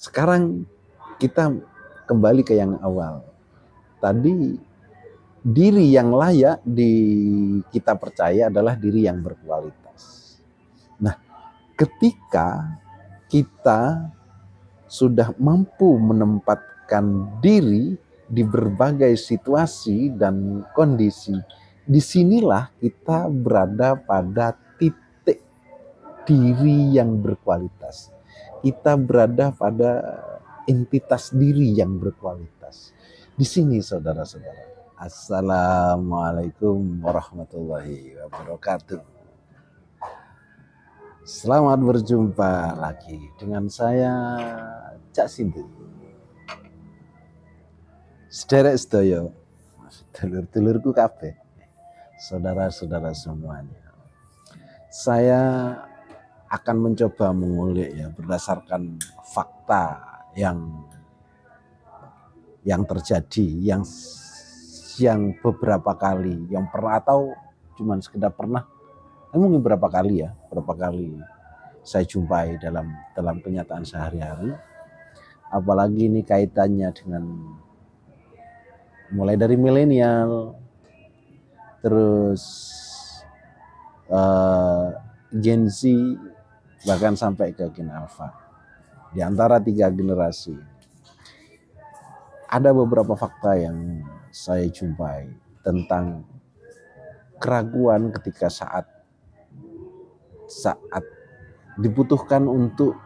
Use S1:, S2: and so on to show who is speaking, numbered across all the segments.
S1: Sekarang kita kembali ke yang awal. Tadi diri yang layak kita percaya adalah diri yang berkualitas. Nah, ketika kita sudah mampu menempatkan diri di berbagai situasi dan kondisi, disinilah kita berada pada titik diri yang berkualitas. Kita berada pada entitas diri yang berkualitas. Di sini saudara-saudara. Assalamualaikum warahmatullahi wabarakatuh. Selamat berjumpa lagi dengan saya Cak Sindu. Sederek sedaya, dulur-dulurku kabeh, saudara-saudara semuanya. Saya akan mencoba mengulik ya berdasarkan fakta yang terjadi, yang beberapa kali, yang pernah atau cuman sekedar pernah, mungkin berapa kali saya jumpai dalam kenyataan sehari-hari. Apalagi ini kaitannya dengan mulai dari milenial, terus Gen Z, bahkan sampai ke Gen Alpha. Di antara 3 generasi, ada beberapa fakta yang saya jumpai tentang keraguan ketika saat dibutuhkan untuk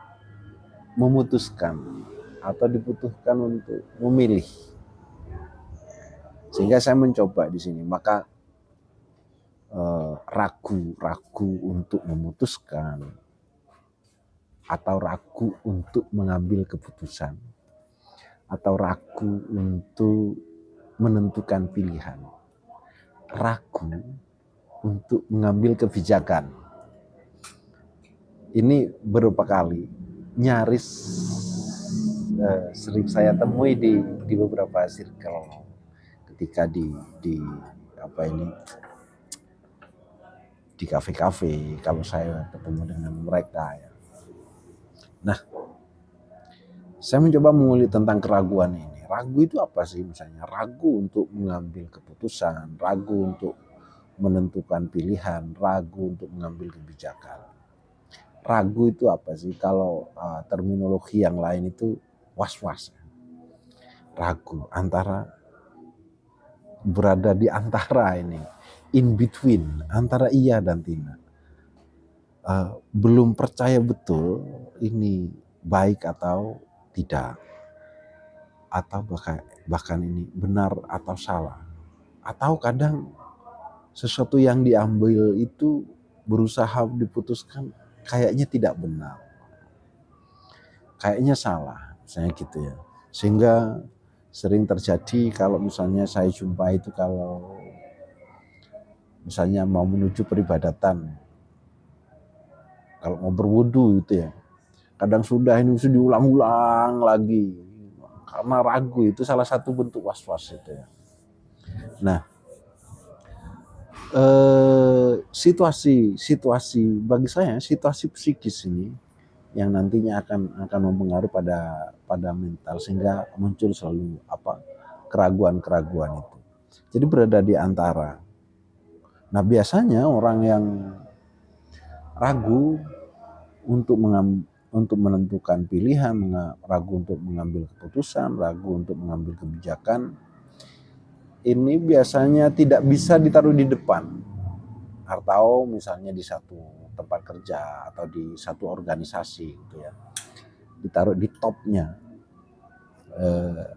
S1: memutuskan atau dibutuhkan untuk memilih. Sehingga saya mencoba di sini, maka ragu untuk memutuskan atau ragu untuk mengambil keputusan atau ragu untuk menentukan pilihan, ragu untuk mengambil kebijakan. Ini beberapa kali nyaris sering saya temui di beberapa circle ketika di kafe-kafe kalau saya ketemu dengan mereka ya. Nah, saya mencoba mengulik tentang keraguan ini. Ragu itu apa sih? Misalnya ragu untuk mengambil keputusan, ragu untuk menentukan pilihan, ragu untuk mengambil kebijakan. Ragu itu apa sih? Kalau terminologi yang lain itu was-was. Ragu antara, berada di antara ini, in between, antara iya dan tidak. Belum percaya betul ini baik atau tidak, atau bahkan ini benar atau salah, atau kadang sesuatu yang diambil itu berusaha diputuskan kayaknya tidak benar, kayaknya salah, misalnya gitu ya. Sehingga sering terjadi kalau misalnya saya jumpa itu, kalau misalnya mau menuju peribadatan, kalau mau berwudu itu ya, kadang sudah diulang-ulang lagi karena ragu. Itu salah satu bentuk was-was itu ya. Nah, situasi bagi saya, situasi psikis ini yang nantinya akan mempengaruhi pada mental, sehingga muncul selalu keraguan-keraguan itu. Jadi berada di antara. Nah, biasanya orang yang ragu untuk menentukan pilihan, ragu untuk mengambil keputusan, ragu untuk mengambil kebijakan, ini biasanya tidak bisa ditaruh di depan, atau misalnya di satu tempat kerja atau di satu organisasi gitu ya, ditaruh di topnya,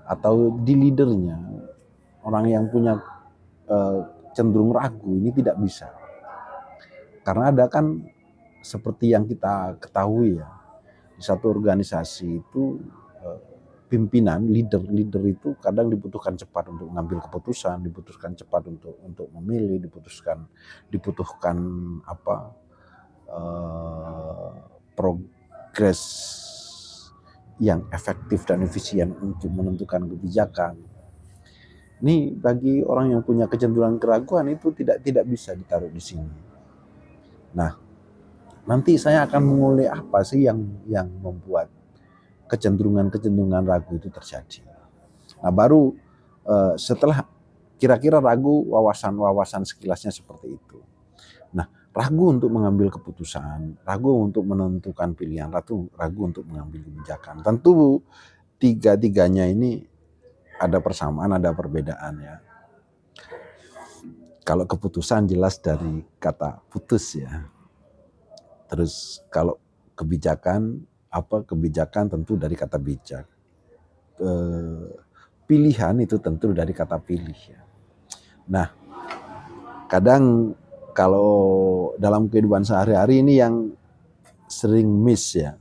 S1: atau di leadernya. Orang yang punya cenderung ragu ini tidak bisa, karena ada kan seperti yang kita ketahui ya, di satu organisasi itu pimpinan, leader itu kadang dibutuhkan cepat untuk mengambil keputusan, dibutuhkan cepat untuk memilih, dibutuhkan progres yang efektif dan efisien untuk menentukan kebijakan. Ini bagi orang yang punya kecenderungan keraguan itu tidak bisa ditaruh di sini. Nah, nanti saya akan mengulik apa sih yang membuat kecenderungan ragu itu terjadi. Nah baru setelah kira-kira ragu, wawasan sekilasnya seperti itu. Nah ragu untuk mengambil keputusan, ragu untuk menentukan pilihan, ragu untuk mengambil kebijakan. Tentu tiga-tiganya ini ada persamaan, ada perbedaan ya. Kalau keputusan jelas dari kata putus ya. Terus kalau kebijakan tentu dari kata bijak. Pilihan itu tentu dari kata pilih ya. Nah, kadang kalau dalam kehidupan sehari-hari ini yang sering miss ya.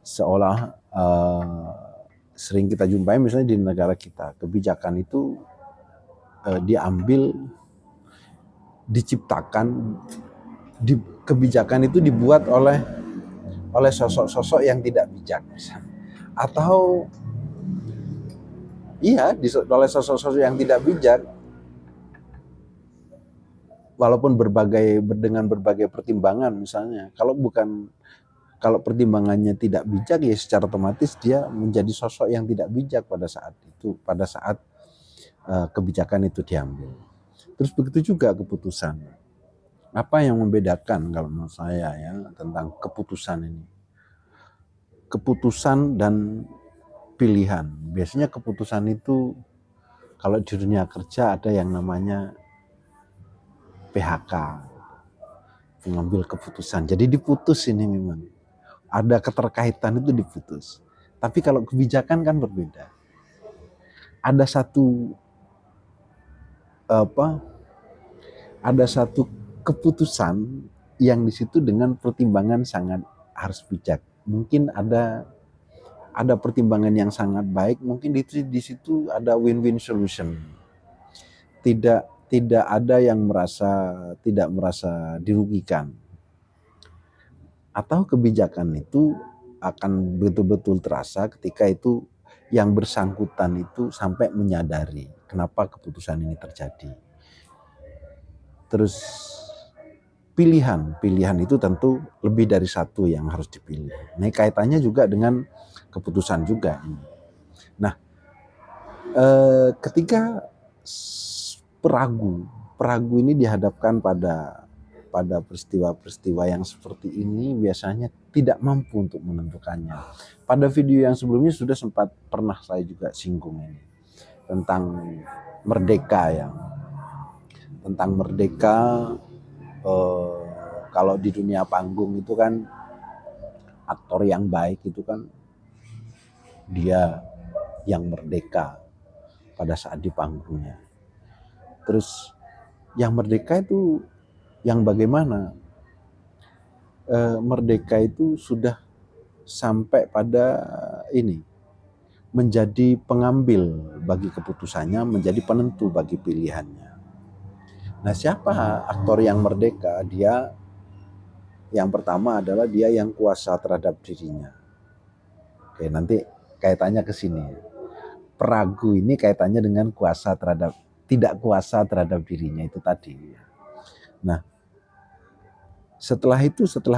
S1: Seolah sering kita jumpai misalnya di negara kita, kebijakan itu diambil, diciptakan, kebijakan itu dibuat oleh sosok-sosok yang tidak bijak misalnya. Atau oleh sosok-sosok yang tidak bijak, walaupun dengan berbagai pertimbangan misalnya. Kalau pertimbangannya tidak bijak ya secara otomatis dia menjadi sosok yang tidak bijak pada saat itu, pada saat kebijakan itu diambil. Terus begitu juga keputusan. Apa yang membedakan kalau menurut saya ya tentang keputusan ini? Keputusan dan pilihan. Biasanya keputusan itu kalau di dunia kerja ada yang namanya PHK, mengambil keputusan. Jadi diputus ini memang. Ada keterkaitan itu diputus. Tapi kalau kebijakan kan berbeda. Ada satu keputusan yang di situ dengan pertimbangan sangat harus bijak. Mungkin ada pertimbangan yang sangat baik, mungkin di situ ada win-win solution. Tidak ada yang tidak merasa dirugikan. Atau kebijakan itu akan betul-betul terasa ketika itu yang bersangkutan itu sampai menyadari kenapa keputusan ini terjadi. Terus pilihan itu tentu lebih dari satu yang harus dipilih. Nah kaitannya juga dengan keputusan juga ini. Nah ketika peragu ini dihadapkan pada peristiwa-peristiwa yang seperti ini biasanya tidak mampu untuk menentukannya. Pada video yang sebelumnya sudah sempat pernah saya juga singgung ini tentang merdeka ya. Tentang merdeka, kalau di dunia panggung itu kan aktor yang baik itu kan dia yang merdeka pada saat di panggungnya. Terus yang merdeka itu yang bagaimana? Merdeka itu sudah sampai pada ini, menjadi pengambil bagi keputusannya, menjadi penentu bagi pilihannya. Nah siapa aktor yang merdeka? Dia yang pertama adalah dia yang kuasa terhadap dirinya. Oke, nanti kaitannya ke sini. Peragu ini kaitannya dengan tidak kuasa terhadap dirinya itu tadi. Nah, setelah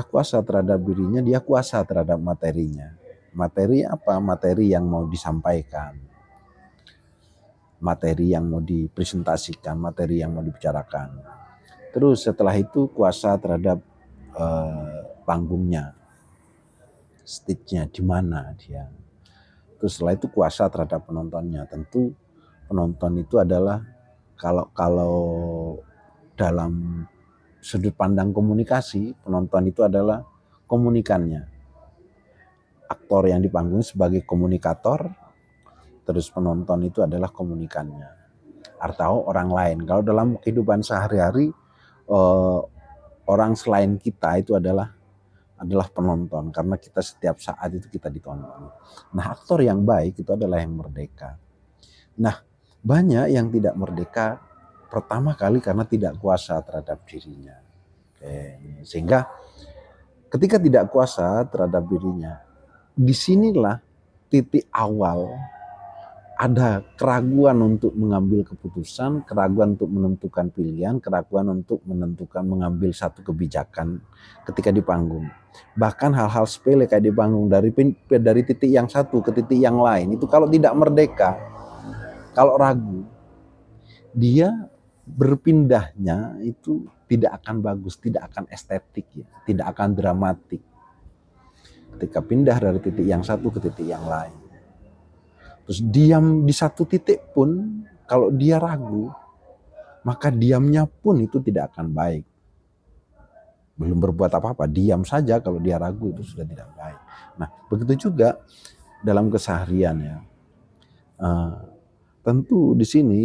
S1: kuasa terhadap dirinya, dia kuasa terhadap materinya. Materi apa? Materi yang mau disampaikan, materi yang mau dipresentasikan, materi yang mau dibicarakan. Terus setelah itu kuasa terhadap panggungnya, stage-nya di mana dia. Terus setelah itu kuasa terhadap penontonnya. Tentu penonton itu adalah kalau dalam sudut pandang komunikasi, penonton itu adalah komunikannya. Aktor yang di panggung sebagai komunikator, terus penonton itu adalah komunikannya atau orang lain. Kalau dalam kehidupan sehari-hari, orang selain kita itu adalah penonton, karena kita setiap saat itu kita ditonton. Nah, aktor yang baik itu adalah yang merdeka. Nah, banyak yang tidak merdeka pertama kali karena tidak kuasa terhadap dirinya. Oke. Sehingga ketika tidak kuasa terhadap dirinya, disinilah titik awal ada keraguan untuk mengambil keputusan, keraguan untuk menentukan pilihan, keraguan untuk mengambil satu kebijakan ketika di panggung. Bahkan hal-hal sepele kayak di panggung, dari titik yang satu ke titik yang lain, itu kalau tidak merdeka, kalau ragu, dia berpindahnya itu tidak akan bagus, tidak akan estetik, ya, tidak akan dramatik. Ketika pindah dari titik yang satu ke titik yang lain. Terus diam di satu titik pun, kalau dia ragu, maka diamnya pun itu tidak akan baik. Belum berbuat apa-apa, diam saja kalau dia ragu itu sudah tidak baik. Nah, begitu juga dalam keseharian ya. Tentu di sini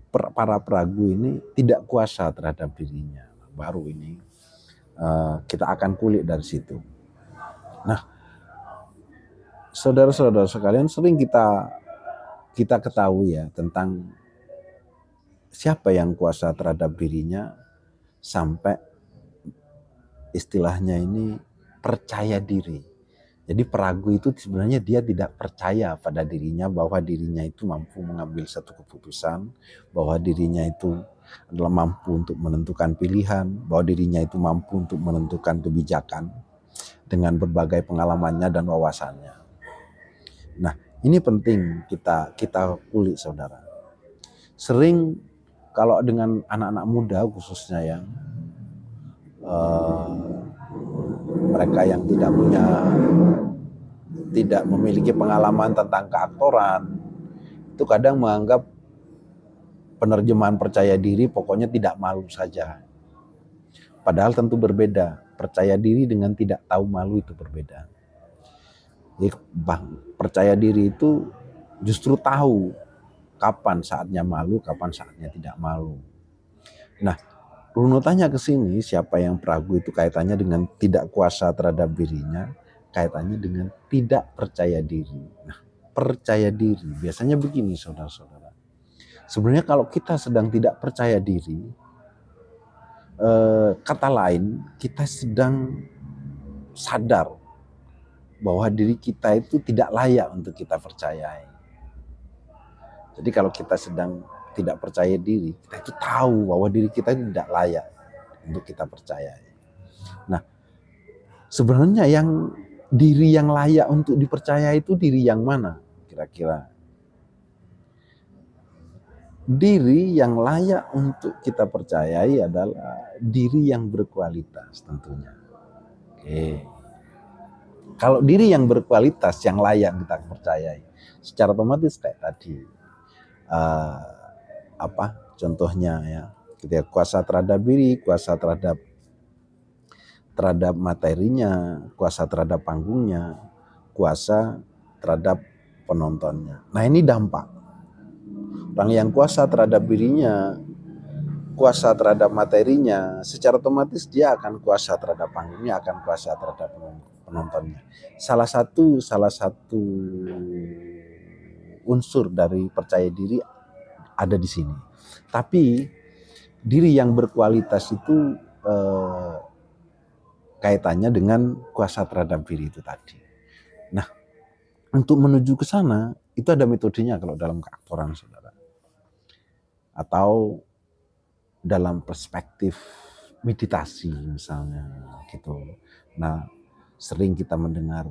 S1: para peragu ini tidak kuasa terhadap dirinya. Baru ini kita akan kulik dari situ. Nah, saudara-saudara sekalian, sering kita ketahui ya tentang siapa yang kuasa terhadap dirinya sampai istilahnya ini percaya diri. Jadi peragu itu sebenarnya dia tidak percaya pada dirinya bahwa dirinya itu mampu mengambil satu keputusan, bahwa dirinya itu adalah mampu untuk menentukan pilihan, bahwa dirinya itu mampu untuk menentukan kebijakan dengan berbagai pengalamannya dan wawasannya. Nah, ini penting kita kulik, saudara. Sering kalau dengan anak-anak muda khususnya yang mereka yang tidak memiliki pengalaman tentang keaktoran, itu kadang menganggap penerjemahan percaya diri pokoknya tidak malu saja. Padahal tentu berbeda. Percaya diri dengan tidak tahu malu itu berbeda. Jadi percaya diri itu justru tahu kapan saatnya malu, kapan saatnya tidak malu. Nah, runutannya ke sini, siapa yang peragu itu kaitannya dengan tidak kuasa terhadap dirinya, kaitannya dengan tidak percaya diri. Nah, percaya diri biasanya begini, saudara-saudara. Sebenarnya kalau kita sedang tidak percaya diri, kata lain, kita sedang sadar bahwa diri kita itu tidak layak untuk kita percayai. Jadi kalau kita sedang tidak percaya diri, kita itu tahu bahwa diri kita tidak layak untuk kita percayai. Nah, sebenarnya diri yang layak untuk dipercayai itu diri yang mana kira-kira? Diri yang layak untuk kita percayai adalah diri yang berkualitas tentunya. Oke. Kalau diri yang berkualitas yang layak kita percayai, secara otomatis kayak tadi, contohnya ya, kita kuasa terhadap diri, kuasa terhadap materinya, kuasa terhadap panggungnya, kuasa terhadap penontonnya. Nah, ini dampak. Orang yang kuasa terhadap dirinya, kuasa terhadap materinya, secara otomatis dia akan kuasa terhadap panggungnya, akan kuasa terhadap penontonnya. Salah satu unsur dari percaya diri ada di sini. Tapi diri yang berkualitas itu kaitannya dengan kuasa terhadap diri itu tadi. Nah, untuk menuju ke sana itu ada metodenya kalau dalam keaktoran, saudara. Atau dalam perspektif meditasi misalnya gitu. Nah, sering kita mendengar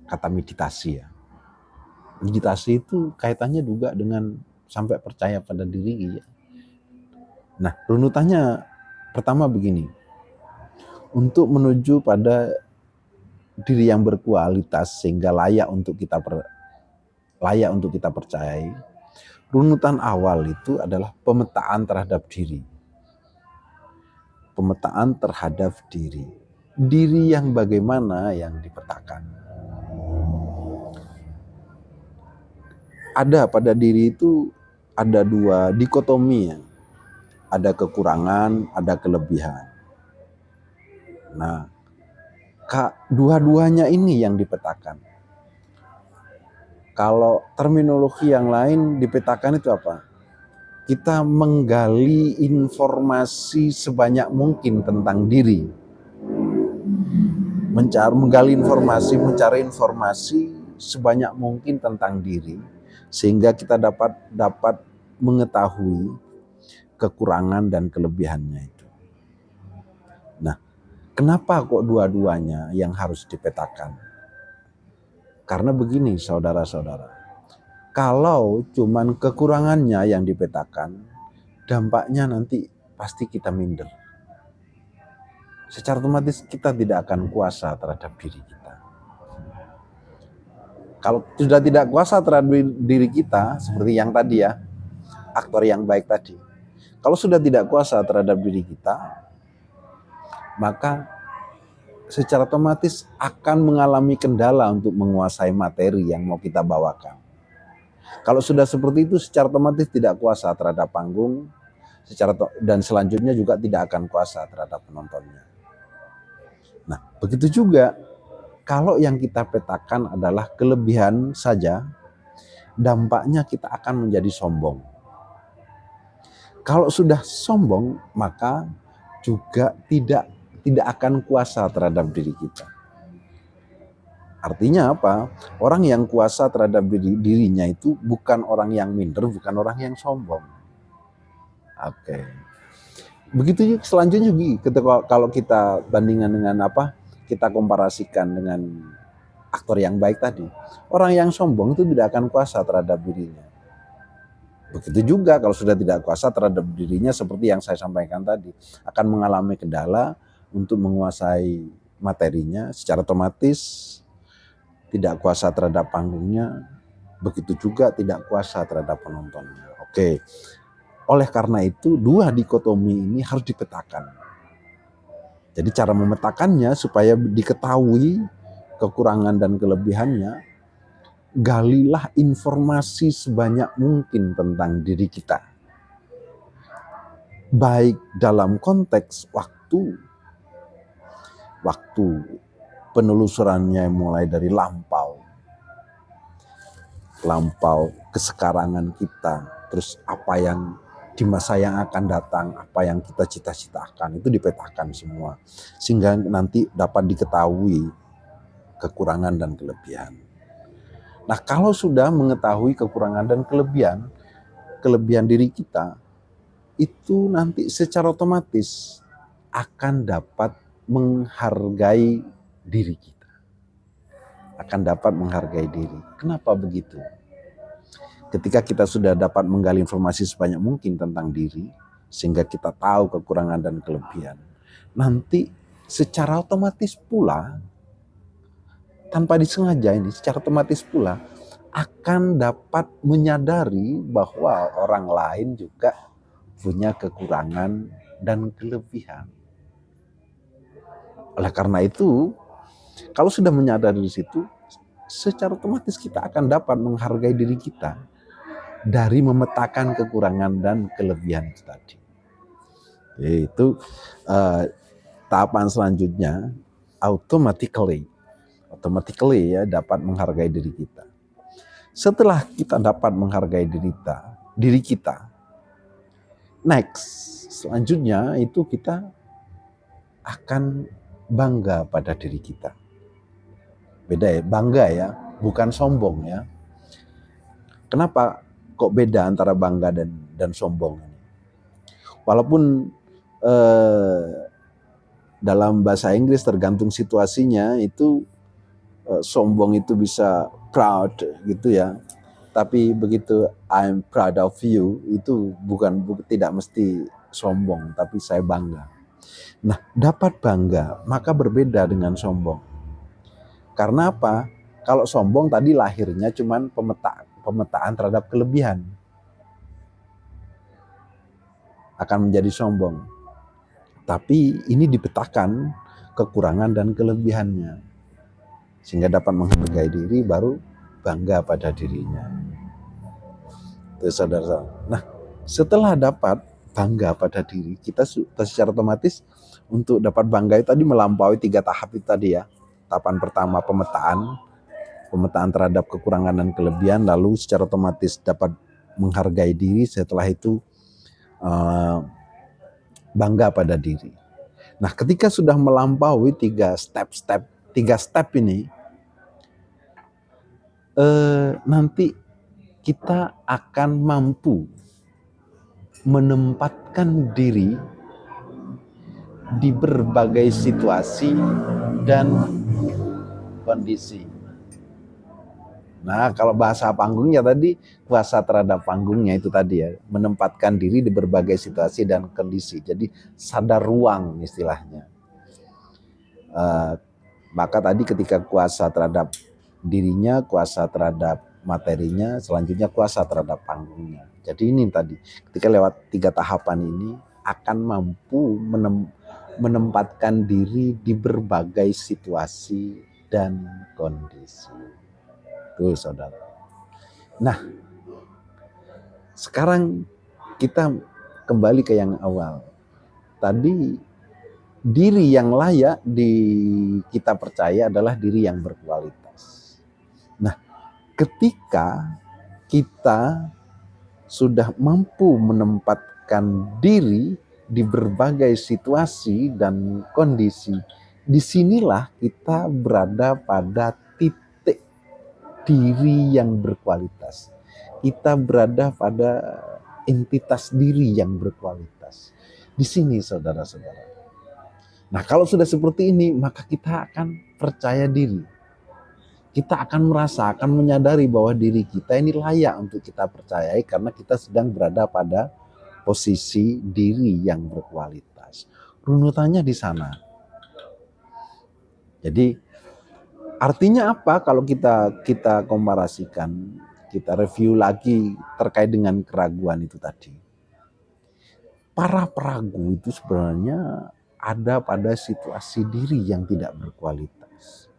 S1: kata meditasi ya. Meditasi itu kaitannya juga dengan sampai percaya pada diri ya. Nah, runutannya pertama begini. Untuk menuju pada diri yang berkualitas sehingga layak untuk kita percayai. Runutan awal itu adalah pemetaan terhadap diri. Pemetaan terhadap diri. Diri yang bagaimana yang dipetakan. Ada pada diri itu ada dua dikotomi ya. Ada kekurangan, ada kelebihan. Nah, dua-duanya ini yang dipetakan. Kalau terminologi yang lain dipetakan itu apa? Kita menggali informasi sebanyak mungkin tentang diri. Mencari informasi sebanyak mungkin tentang diri sehingga kita dapat mengetahui kekurangan dan kelebihannya itu. Nah, kenapa kok dua-duanya yang harus dipetakan? Karena begini saudara-saudara, kalau cuman kekurangannya yang dipetakan, dampaknya nanti pasti kita minder. Secara otomatis kita tidak akan kuasa terhadap diri kita. Kalau sudah tidak kuasa terhadap diri kita, seperti yang tadi ya, aktor yang baik tadi. Kalau sudah tidak kuasa terhadap diri kita, maka secara otomatis akan mengalami kendala untuk menguasai materi yang mau kita bawakan. Kalau sudah seperti itu, secara otomatis tidak kuasa terhadap panggung, dan selanjutnya juga tidak akan kuasa terhadap penontonnya. Nah, begitu juga kalau yang kita petakan adalah kelebihan saja, dampaknya kita akan menjadi sombong. Kalau sudah sombong, maka juga tidak akan kuasa terhadap diri kita. Artinya apa? Orang yang kuasa terhadap dirinya itu bukan orang yang minder, bukan orang yang sombong. Oke. Begitu selanjutnya ketika kalau kita bandingkan dengan kita komparasikan dengan aktor yang baik tadi. Orang yang sombong itu tidak akan kuasa terhadap dirinya. Begitu juga kalau sudah tidak kuasa terhadap dirinya, seperti yang saya sampaikan tadi, akan mengalami kendala untuk menguasai materinya, secara otomatis tidak kuasa terhadap panggungnya, begitu juga tidak kuasa terhadap penontonnya. Oke. Oleh karena itu, dua dikotomi ini harus dipetakan. Jadi cara memetakannya supaya diketahui kekurangan dan kelebihannya, galilah informasi sebanyak mungkin tentang diri kita. Baik dalam konteks waktu penelusurannya mulai dari lampau kesekarangan kita, terus apa yang di masa yang akan datang, apa yang kita cita-citakan, itu dipetakan semua. Sehingga nanti dapat diketahui kekurangan dan kelebihan. Nah, kalau sudah mengetahui kekurangan dan kelebihan diri kita, itu nanti secara otomatis akan dapat menghargai diri kita. Akan dapat menghargai diri. Kenapa begitu? Ketika kita sudah dapat menggali informasi sebanyak mungkin tentang diri, sehingga kita tahu kekurangan dan kelebihan, nanti secara otomatis pula, tanpa disengaja ini, secara otomatis pula akan dapat menyadari bahwa orang lain juga punya kekurangan dan kelebihan. Oleh karena itu, kalau sudah menyadari di situ, secara otomatis kita akan dapat menghargai diri kita dari memetakan kekurangan dan kelebihan itu tadi. Itu tahapan selanjutnya, automatically ya dapat menghargai diri kita. Setelah kita dapat menghargai diri kita, next selanjutnya itu kita akan bangga pada diri kita. Beda ya, bangga ya, bukan sombong ya. Kenapa kok beda antara bangga dan sombong ini? Walaupun dalam bahasa Inggris tergantung situasinya, itu sombong itu bisa proud gitu ya. Tapi begitu I'm proud of you, itu tidak mesti sombong, tapi saya bangga. Nah, dapat bangga maka berbeda dengan sombong. Karena apa? Kalau sombong tadi lahirnya cuman pemetaan terhadap kelebihan, akan menjadi sombong. Tapi ini dipetakan kekurangan dan kelebihannya, sehingga dapat menghargai diri, baru bangga pada dirinya. Itu saudara. Nah, setelah dapat bangga pada diri, kita secara otomatis untuk dapat bangga itu tadi melampaui 3 tahap itu tadi ya. Tahapan pertama pemetaan terhadap kekurangan dan kelebihan, lalu secara otomatis dapat menghargai diri, setelah itu bangga pada diri. Nah, ketika sudah melampaui 3 step ini, nanti kita akan mampu menempatkan diri di berbagai situasi dan kondisi. Nah, kalau bahasa panggungnya tadi, kuasa terhadap panggungnya itu tadi ya, menempatkan diri di berbagai situasi dan kondisi. Jadi sadar ruang istilahnya. Maka tadi ketika kuasa terhadap dirinya, kuasa terhadap materinya, selanjutnya kuasa terhadap panggungnya. Jadi ini tadi, ketika lewat 3 tahapan ini akan mampu menempatkan diri di berbagai situasi dan kondisi. Tuh saudara. Nah, sekarang kita kembali ke yang awal. Tadi diri yang layak kita percaya adalah diri yang berkualitas. Nah, ketika kita sudah mampu menempatkan diri di berbagai situasi dan kondisi, disinilah kita berada pada titik diri yang berkualitas. Kita berada pada entitas diri yang berkualitas. Di sini saudara-saudara. Nah, kalau sudah seperti ini, maka kita akan percaya diri. Kita akan merasa, akan menyadari bahwa diri kita ini layak untuk kita percayai karena kita sedang berada pada posisi diri yang berkualitas. Runutannya di sana. Jadi artinya apa kalau kita komparasikan, kita review lagi terkait dengan keraguan itu tadi. Para peragu itu sebenarnya ada pada situasi diri yang tidak berkualitas.